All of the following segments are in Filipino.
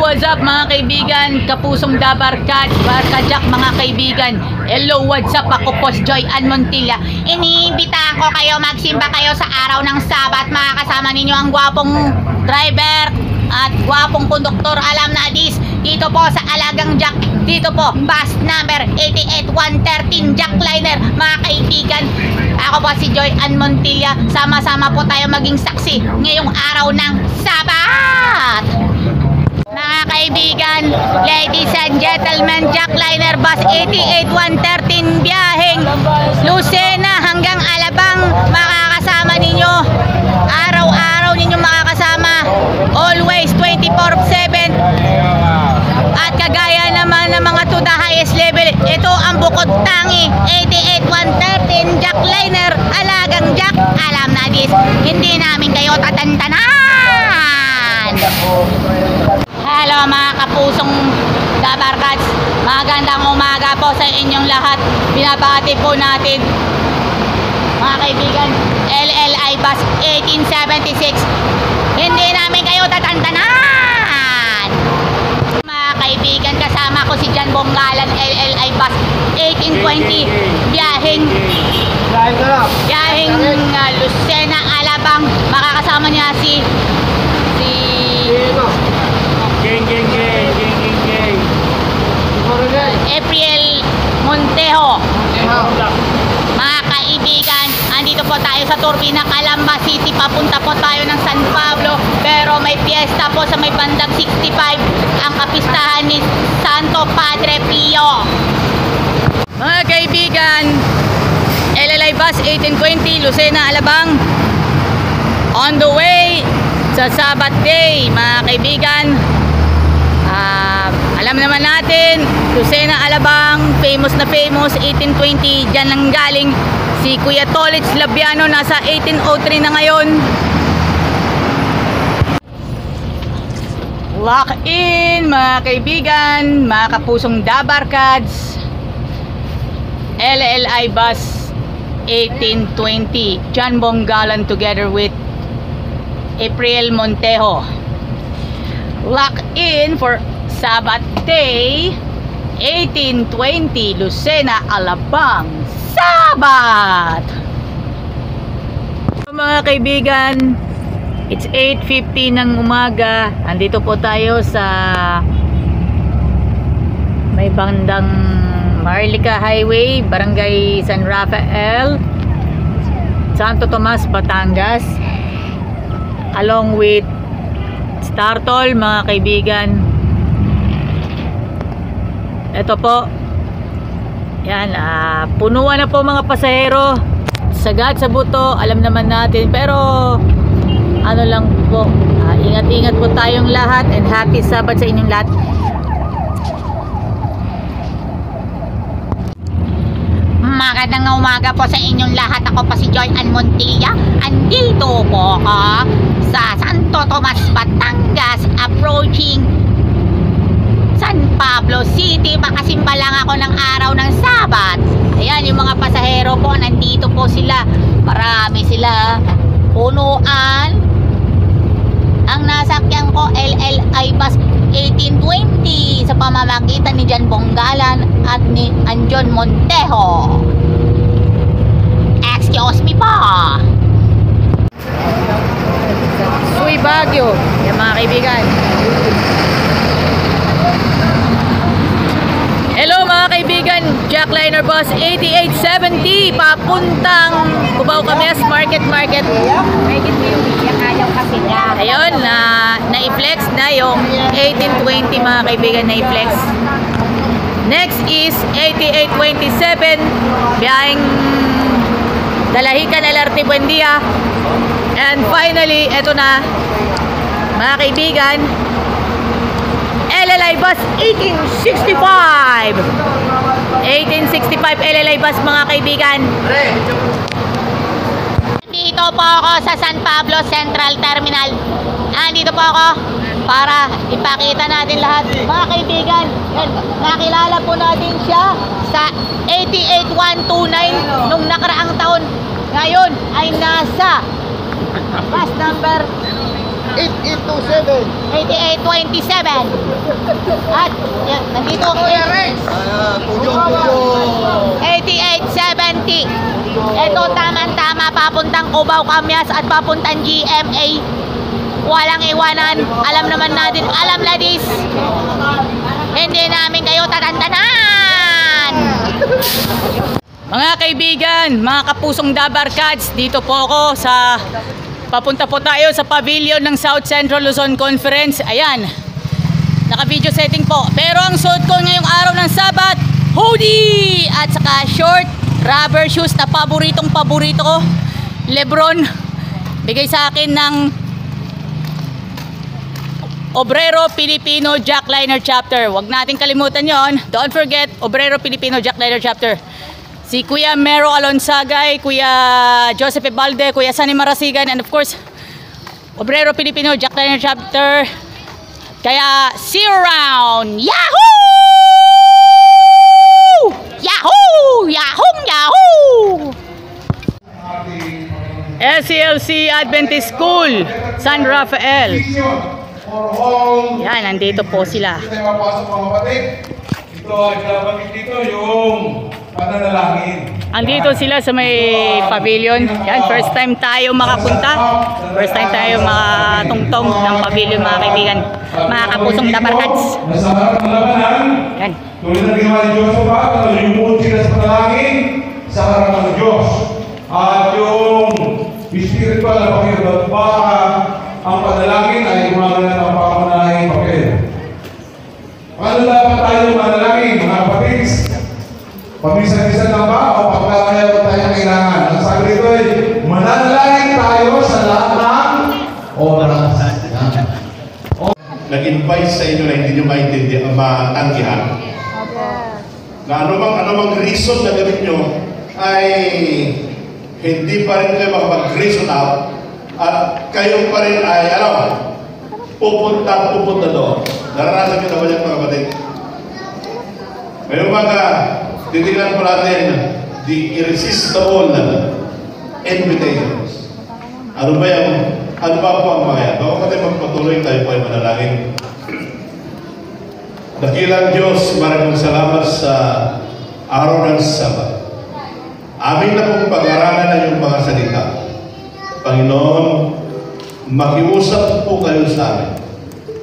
what's up mga kaibigan? Kapusong Dabarkad, Barkadyak mga kaibigan. Hello, what's up? Ako po si Joy Ann Montilla. Iniimbitahan ko kayo magsimba kayo sa araw ng Sabat. Makakasama ninyo ang gwapong driver at gwapong konduktor. Alam na this, dito po sa Alagang Jack. Dito po, bus number 88113 Jackliner. Mga kaibigan, ako po si Joy Ann Montilla. Sama-sama po tayo maging saksi ngayong araw ng Sabat. Mga kaibigan, ladies and gentlemen, Jackliner bus 88113 biyaheng Lucena hanggang Alabang. Makakasama ninyo, araw-araw ninyo makakasama, always 24/7. At kagaya naman ng mga to the highest level, ito ang bukod tangi 88113 Jackliner, Alagang Jack. Alam na this, hindi namin kayo tatantanan. Hello mga kapusong Dabarkads, magandang umaga po sa inyong lahat. Binabati po natin mga kaibigan, LLI bus 1876. Hindi namin kayo tatantanan. Mga kaibigan, kasama ko si Jan Bonggalan, LLI bus 1820 biyaheng Lucena, Alabang. Makakasama niya si April Montejo. Mga kaibigan, andito po tayo sa Turbina, Calamba City. Papunta po tayo ng San Pablo, pero may fiesta po sa may bandang 65, ang kapistahan ni Santo Padre Pio. Mga kaibigan, LLI bus 1820 Lucena, Alabang, on the way sa Sabat Day. Mga kaibigan, alam naman natin, Lucena, Alabang, famous na famous, 1820, dyan lang galing si Kuya Tolitz Labiano, nasa 1803 na ngayon. Lock in mga kaibigan, mga kapusong Dabarkads, LLI bus 1820, Jan Bonggalan together with April Montejo. Lock in for Sabat Day 1820 Lucena, Alabang, Sabat. Mga kaibigan, it's 8:50 ng umaga. Andito po tayo sa may bandang Marlica Highway, Barangay San Rafael, Santo Tomas, Batangas, along with Startol. Mga kaibigan, ito po, yan, punuan na po mga pasahero, sagad sa buto, alam naman natin, pero ano lang po, ingat-ingat po tayong lahat, and happy Sabat sa inyong lahat. Magandang umaga po sa inyong lahat. Ako pa si Joy Ann Montilla. Andito po ako sa Santo Tomas, Batangas, approaching San Pablo City. Makasimba lang ako ng araw ng Sabat. Ayan, yung mga pasahero po, nandito po sila. Marami sila. Punuan. Ang nasakyan ko, LLI bus 1820 sa pamamagitan ni Jan Bonggalan at ni Anjon Montejo. Excuse me po. Suy Baguio. Yan mga kaibigan. Hello mga kaibigan, Jackliner bus 8870 papuntang Cubao Cameas Market. Ayun, na-flex na yung 1820 mga kaibigan, na-flex. Next is 8827 biyaheng Dalahican, LRT Buendia. And finally, eto na mga kaibigan, LLI bus 1865 LLI bus mga kaibigan. Dito po ako sa San Pablo Central Terminal. Dito po ako para ipakita natin lahat mga kaibigan. Nakilala po natin siya sa 88129 nung nakaraang taon. Ngayon ay nasa bus number 882 8827. At yan, nandito ako. 8870. Ito tama-tama papuntang Cubao Camyas at papuntang GMA. Walang iwanan. Alam naman natin, alam ladis. Hindi namin kayo tatantanan. Mga kaibigan, mga kapusong Dabarkads, dito po ako sa papunta po tayo sa pavilion ng South Central Luzon Conference. Ayan, naka-video setting po. Pero ang suot ko ngayong araw ng Sabat, hoodie at saka short rubber shoes na paborito ko. Lebron, bigay sa akin ng Obrero Filipino Jackliner Chapter. Huwag natin kalimutan yon. Don't forget, Obrero Filipino Jackliner Chapter. Si Kuya Mero Alonsagay, Kuya Joseph Ebalde, Kuya Sunny Marasigan, and of course, Obrero Filipino Jackliner Chapter. Kaya, see you around! Yahoo! Yahoo! Yahoo! Yahoo! SCLC Adventist School, San Rafael. Yan, nandito po sila. Ito, nabanggit dito yung pananalangin. Andito sila sa may pavilion. Yan, first time tayo makapunta. First time tayo makatungtong ng pavilion, mga kaibigan. Mga kapusong Dabarkads. Nasa harap ng labanan, Yan. tulad ng ginawa ni Josephat, lumuhod sila sa panalangin sa harap ng Diyos. At yung spiritual na pakirot, baka ang panalangin ay gumagana ng pamanahing pakir. Paano dapat tayo manalangin, mga kapatids? Pamisan-misan lang ba o pagkakaya ba tayo kailangan? Ang sabi dito ay, manalangin tayo sa lahat ng oras. Nag-invite sa inyo na hindi nyo maintindihan, matanggihan. Na anumang reason na gawin nyo ay hindi pa rin kayo makapag-reason out at kayo pa rin ay, pupunta doon. Naranasan nyo na ba yan, mga kapatid? May umaga, titignan po natin the irresistible invitations. Ano ba yan? Ano ba po ang mga yan? Baka kasi magpatuloy tayo po ay manalangin. Dakilang Diyos, maraming salamat sa araw ng Sabat. Amin na pong pag-aralan na yung mga salita. Panginoon, makiusap po kayo sa amin.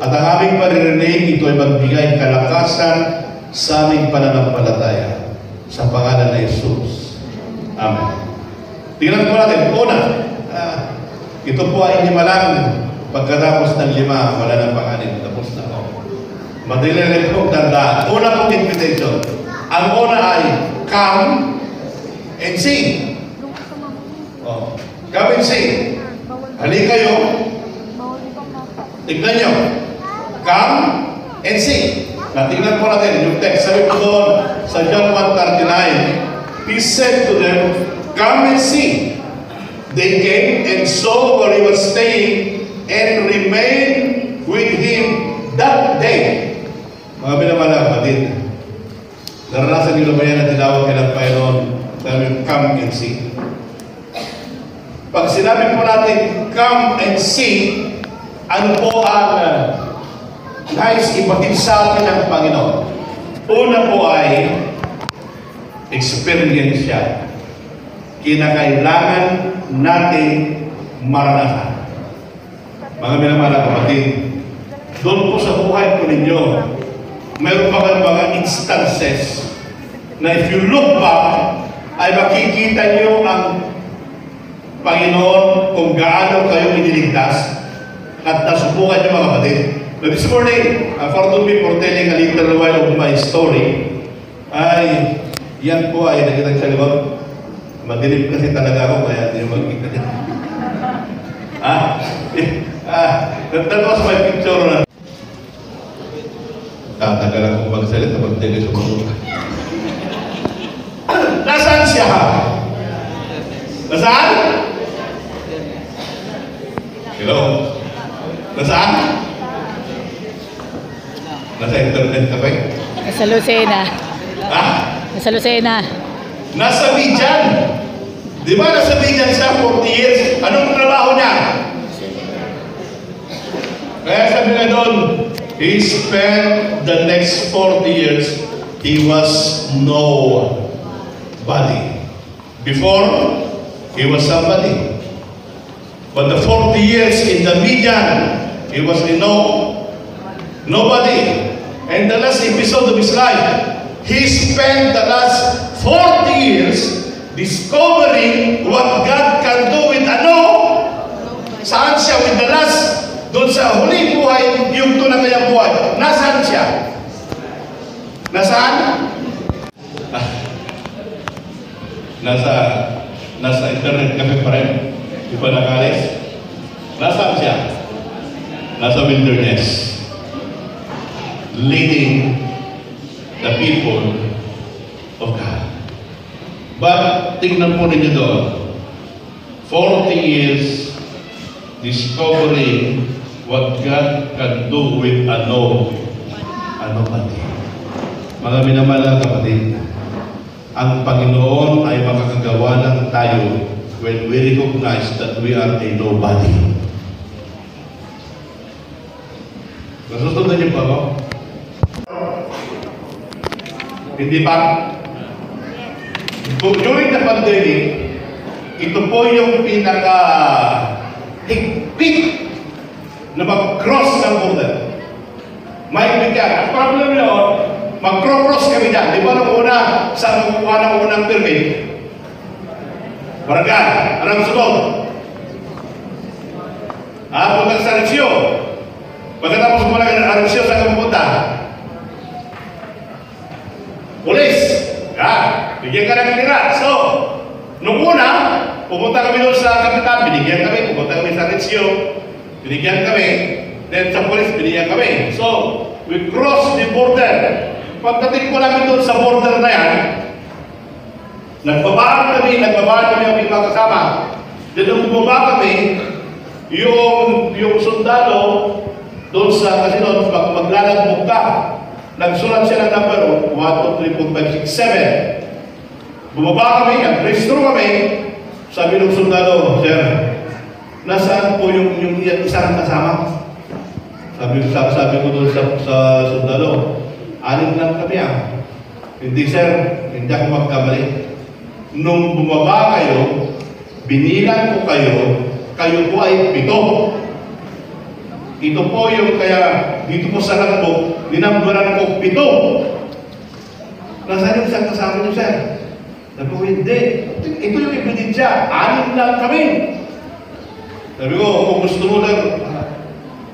At ang aming maririnig, ito ay magbigay kalakasan sa aming pananampalataya. Sa pangalan ng Jesus. Amen. Tingnan po natin. Una, ito po ay 5 lang. Pagkatapos ng 5, wala nang pang-anim. Tapos na ako. Madali rin pong tandaan. Una pong invitation. Ang una ay, come and see. Oh. Come and see. Halika kayo. Tignan nyo. Come and see. Natingnan po natin yung text. Sabi po doon sa John 1:39, He said to them, come and see. They came and saw where he was staying and remained with him that day. Mga binamalang kapatid, naranasan nyo ba yan na tinawag kayo ng Panginoon? Sabi, come and see. Pag sinabi po natin, come and see, ano po ang nais ibatid sa atin ng Panginoon? Una po ay experience siya. Kinakailangan natin maranasan. Mga minamalang kapatid, doon po sa buhay po ninyo, mayroon pa kayong mga instances na if you look back, ay makikita niyo ang Panginoon kung gaano kayo iniligtas at nasubukan niyo, mga kapatid. But this morning, forgive me for telling a little while of my story, ay yan po ay nakita sa likod. Madilim kasi talaga ako, kaya hindi nyo magkikita. That was my picture na. Tatagal akong magsalita pag tigay sa mga. Nasaan siya? Nasaan? Hello? Nasaan? Nasa internet ka ba? Nasa Lucena. Nasa Lucena. Nasa Bijan. Di ba nasa Bijan siya 40 years? Anong trabaho niya? Kaya sabi nga doon, he spent the next 40 years, he was nobody. Before, he was somebody. But the 40 years in the median, he was nobody. And the last episode of his life, he spent the last 40 years discovering what God can do with saan siya with the last, doon sa huling buhay, yung tunang kanyang buhay. Nasaan siya? Nasaan? Nasa internet cafe pa rin. Di ba nakalis? Nasaan siya? Nasa wilderness. Leading the people of God. But, tingnan po ninyo doon. 40 years discovering what God can do with nobody. Mga minamahal na kapatid, ang Panginoon ay makakagawa ng tayo when we recognize that we are a nobody. Nasusunod niyo pa ako? Hindi pa? During the pandemic, ito po yung pinaka-higpit na mag-cross ng border. May bigyan. Ang problem nyo, mag-cross kami dyan. Di ba nung una, sa kukuha ng unang permit? Barangay, anong sunod? Punta sa Arexio. Pagkatapos mo lang ng Arexio, saan ka pupunta? Pulis. Bigyan ka ng kanila. So, nung una, pupunta kami doon sa kapitan, binigyan kami. Pupunta kami sa Arexio, binigyan kami. Then sa pulis, binigyan kami. So, we cross the border. Pagdating ko namin doon sa border na yan, nagbabaan kami ang mga kasama. Then nung bumaba kami, yung sundalo doon sa, kasi doon, maglalagbog ka. Nagsulat siya ng number 1, 2, 3, 4, 5, 6, 7. Bumaba kami, nag-restore kami. Sabi ng sundalo, sir, nasaan po yung isang kasama? Sabi ko doon sa sundalo, 6 lang kami . Hindi sir, hindi ako magkamali. Nung bumaba kayo, binilang ko kayo po ay 7. Ito po yung kaya dito po sa lagbog, dinamburan ko 7. Nasaan yung isang kasama niyo, sir? Sabi ko, hindi. Ito yung ebidensya. 6 lang kami. Sabi ko, kung gusto mo lang,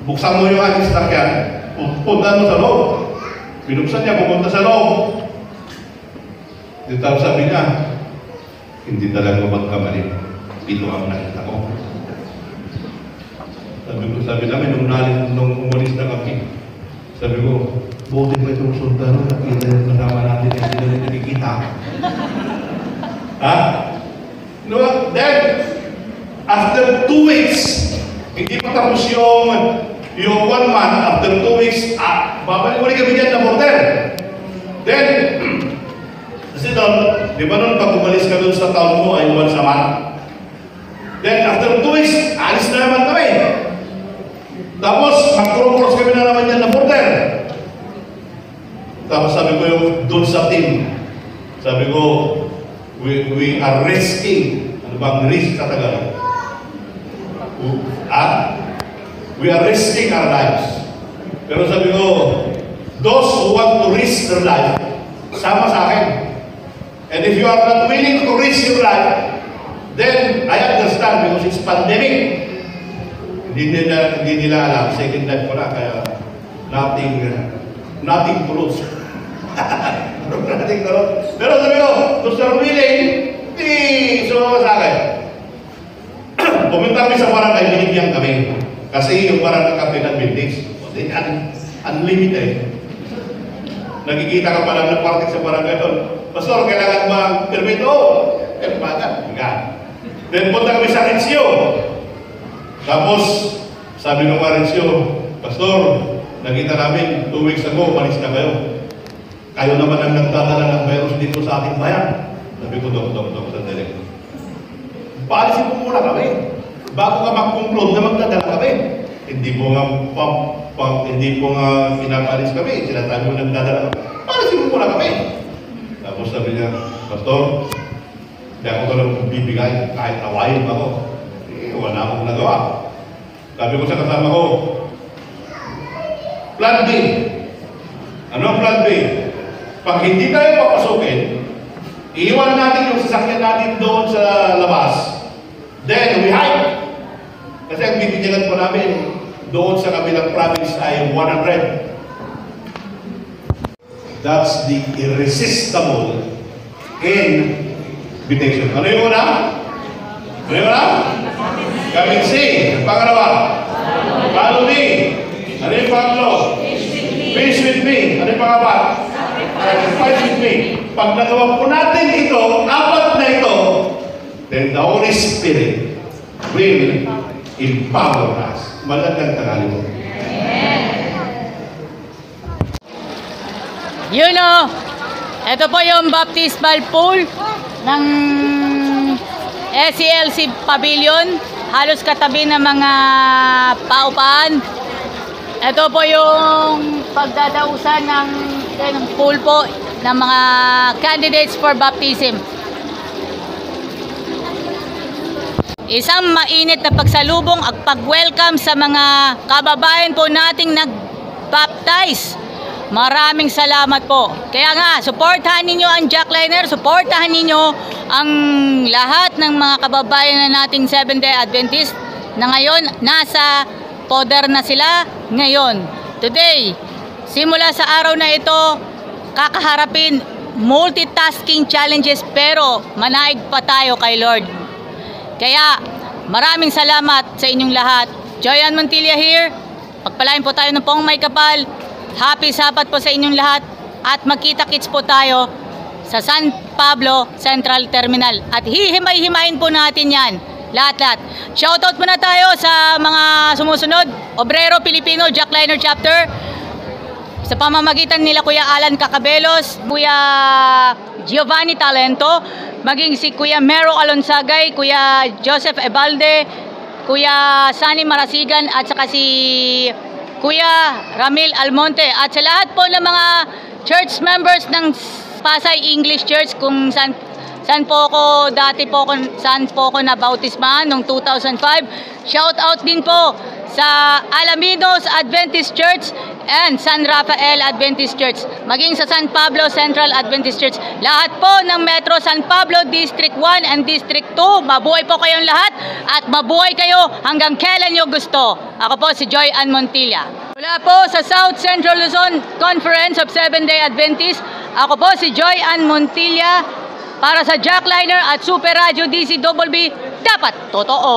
buksan mo yung aking sasakyan, punta mo sa loob. Binuksan niya, pumunta sa loob. Dito sabi niya, hindi talaga magkamali. Ito ang nakita ko. Sabi namin, nung umalis na kami, sabi ko, buti pa itong sundalo, nakita yung kasama natin, hindi na rin nakikita. No, then, after 2 weeks, hindi pa tapos yung 1 month, after 2 weeks, babalik ulit kami dyan na border. Then, kasi doon, di ba nun, pag umalis ka doon sa town mo, ay once a month. Then, after 2 weeks, alis na naman kami. Tapos, mag-cross kami na naman yan na border. Tapos sabi ko yung doon sa team, sabi ko, we are risking. Ano bang risk sa Tagalog? We are risking our lives. Pero sabi ko, those who want to risk their life, sama sa akin. And if you are not willing to risk your life, then I understand because it's pandemic. Hindi nila alam, second life ko na, kaya nothing to lose. Nothing to lose. Pero sabi ko, kung sa willing, sumama sa akin. Pumunta kami sa barangay, binigyan kami. Kasi yung barangay kami ng buildings, unlimited. Nagkikita ka pa lang ng party sa barangay doon. Pastor, kailangan ba permit? Bagat. Then punta kami sa Arexio. Tapos, sabi ng Arexio, Pastor, nakita namin 2 weeks ago, umalis na kayo. Kayo naman ang nagdadala ng virus dito sa ating bayan. Sabi ko, Dok, sandali. Paalisin po muna kami. Bago ka mag-conclude na magdadala kami. Hindi po nga hindi po nga pinapalis kami. Sinasabi mo nagdadala. Palisin mo muna kami. Tapos sabi niya, Pastor, hindi ako talagang bibigay kahit awayin ako. Wala akong nagawa. Sabi ko sa kasama ko, Plan B. Ano ang Plan B? Pag hindi tayo papasukin, iiwan natin yung sasakyan natin doon sa labas. Then we hide. Kasi ang bibigyan po namin doon sa kabilang province ay 100. That's the irresistible invitation. Ano yung una? Ano yung una? Come and see. Pangalawa. Follow me. Ano yung pangatlo? Peace with me. Ano yung pangapat? Sacrifice with me. Pag nagawa po natin ito, apat na ito, then the Holy Spirit will empower us. Magandang tanghali po. You know, ito po yung baptismal pool ng SCLC Pavilion. Halos katabi ng mga paupahan. Ito po yung pagdadausan ng pool po ng mga candidates for baptism. Isang mainit na pagsalubong at pag-welcome sa mga kababayan po nating nag-baptize. Maraming salamat po. Kaya nga, supportahan ninyo ang Jackliner, supportahan ninyo ang lahat ng mga kababayan na nating Seventh-day Adventist na ngayon nasa poder na sila ngayon. Today, simula sa araw na ito, kakaharapin multitasking challenges pero manaig pa tayo kay Lord. Kaya maraming salamat sa inyong lahat. Joyanne Montilla here. Pagpalain po tayo ng pong may kapal. Happy Sabat po sa inyong lahat. At magkita-kits po tayo sa San Pablo Central Terminal. At hihimay-himayin po natin yan. Lahat-lahat. Shoutout muna tayo sa mga sumusunod. Obrero Pilipino Jackliner Chapter. Sa pamamagitan nila Kuya Alan Cacabelos, Kuya Giovanni Talento, maging si Kuya Mero Alonsagay, Kuya Joseph Ebalde, Kuya Sani Marasigan, at saka si Kuya Ramil Almonte. At sa lahat po ng mga church members ng Pasay English Church, kung saan po ako na bautismahan noong 2005. Shout out din po sa Alaminos Adventist Church and San Rafael Adventist Church, maging sa San Pablo Central Adventist Church. Lahat po ng Metro San Pablo District 1 and District 2, mabuhay po kayong lahat at mabuhay kayo hanggang kailan nyo gusto. Ako po si Joyanne Montilla. Mula po sa South Central Luzon Conference of Seventh-day Adventists, ako po si Joyanne Montilla para sa Jackliner at Super Radio DCWB. Dapat totoo!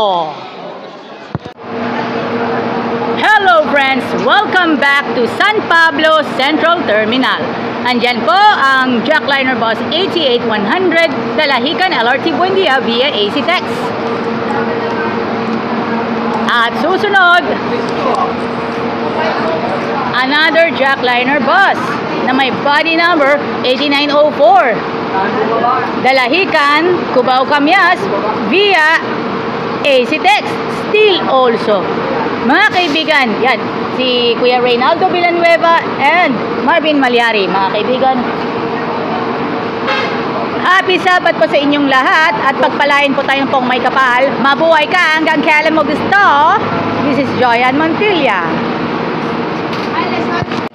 Hello friends! Welcome back to San Pablo Central Terminal. Andyan po ang Jackliner Bus 88100 Dalahican LRT Buendia via AC Text. At susunod, another Jackliner bus na may body number 8904 Dalahican, Cubao Camyas via AC Text. Still also, mga kaibigan, yan, si Kuya Reynaldo Villanueva and Marvin Malyari. Mga kaibigan, happy Sabat po sa inyong lahat at pagpalain po tayong pong may kapal. Mabuhay ka hanggang kailan mo gusto. This is Joyanne Montilla.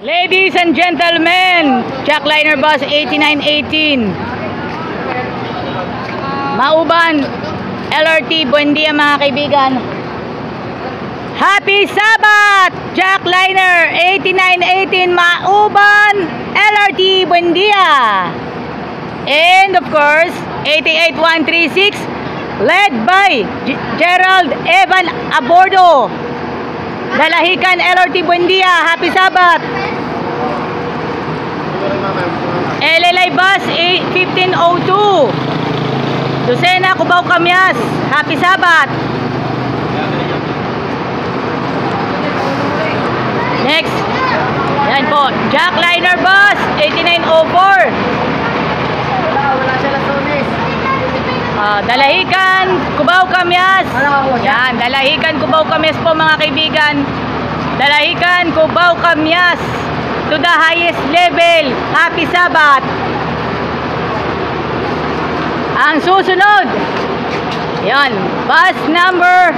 Ladies and gentlemen, Jackliner Bus 8918 Mauban LRT Buendia, mga kaibigan. Happy Sabat! Jackliner 8918 Mauban LRT Buendia. And of course, 88136 led by Gerald Evan Abordo, Dalahican LRT Buendia. Happy Sabat! LLI Bus 1502 Lucena, Cubao Camyas. Happy Sabat! Next, yan po, Jackliner Bus 8904 Dalahican, Cubao Camyas. Yan, Dalahican, Cubao Camyas po, mga kaibigan. Dalahican, Cubao, Kamyas to the highest level. Happy Sabbath. Ang susunod, yan, bus number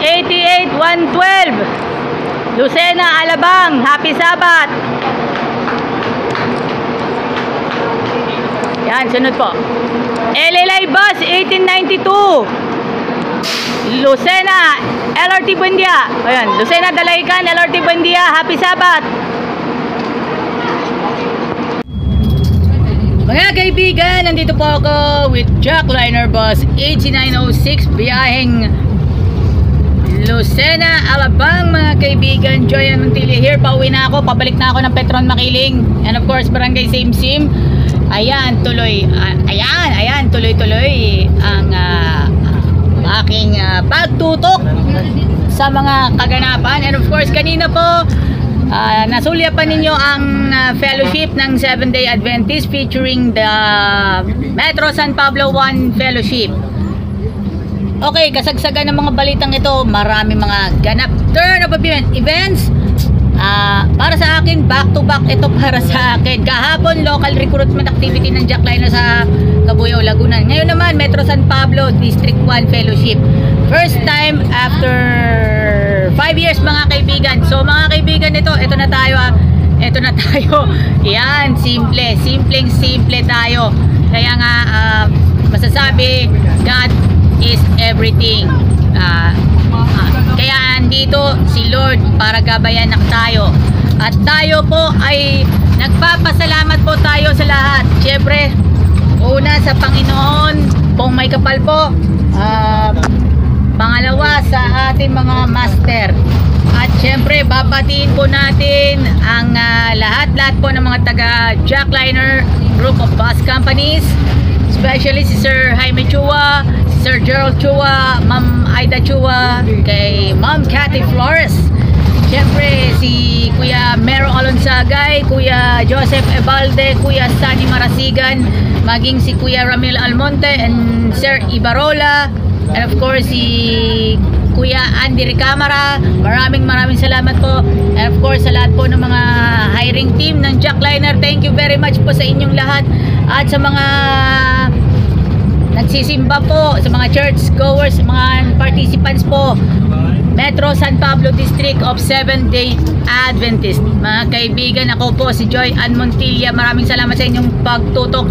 88112, Lucena, Alabang. Happy Sabbath. Yan, sunod po. LLI bus 1892, Lucena, LRT Buendia. Ayan, Lucena, Dalahican, LRT Buendia. Happy Sabbath. Mga kaibigan, nandito po ako with Jackliner bus 8906 biyaheng Lucena, Alabang. Mga kaibigan, Joy Anmontilla here. Pauwi na ako, pabalik na ako ng Petron Makiling. And of course, Barangay Simsim. Ayan, tuloy. Ayan, tuloy-tuloy ang aking pagtutok sa mga kaganapan. And of course, kanina po, nasulya pa ninyo ang fellowship ng 7-Day Adventist featuring the Metro San Pablo 1 Fellowship. Okay, kasagsagan ng mga balitang ito, marami mga ganap, turn of events. Para sa akin, back to back ito para sa akin. Kahapon, local recruitment activity ng Jackliner sa Cabuyao, Laguna. Ngayon naman, Metro San Pablo District 1 Fellowship. First time after 5 years, mga kaibigan. So mga kaibigan, ito na tayo. Ito na tayo. Yan, simple tayo. Kaya nga, masasabi, God is everything. Kaya andito si Lord para gabayanak tayo. At tayo po ay nagpapasalamat po tayo sa lahat. Siyempre, una sa Panginoon, kung may kapal po. Pangalawa sa ating mga master. At syempre, babatiin po natin ang lahat po ng mga taga Jackliner Group of Bus Companies. Especially si Sir Jaime Chua, si Sir Gerald Chua, Ma'am Aida Chua, kay Ma'am Cathy Flores. Syempre, si Kuya Mero Alonsagay, Kuya Joseph Ebalde, Kuya Sani Marasigan, maging si Kuya Ramil Almonte and Sir Ibarola. And of course, si Kuya Andy Ricamara. Maraming salamat po. And of course, sa lahat po ng mga hiring team ng Jackliner, thank you very much po sa inyong lahat. At sa mga nagsisimba po, sa mga church goers, mga participants po, Metro San Pablo District of 7-Day Adventist. Mga kaibigan, ako po si Joy Anmontilla. Maraming salamat sa inyong pagtutok.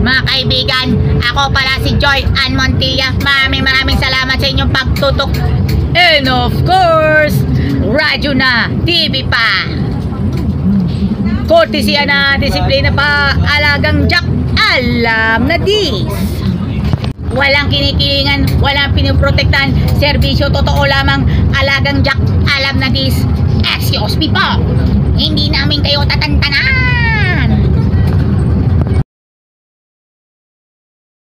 Mga kaibigan, ako pala si Joy Anmontilla. Maraming salamat sa inyong pagtutok. And of course, radyo na, TV pa. Kortesya na, disiplina pa, alagang Jack, alam na dis. Walang kinikilingan, walang pinoprotektahan, serbisyo totoo lamang, alagang Jack, alam na dis. Excuse me po, hindi namin kayo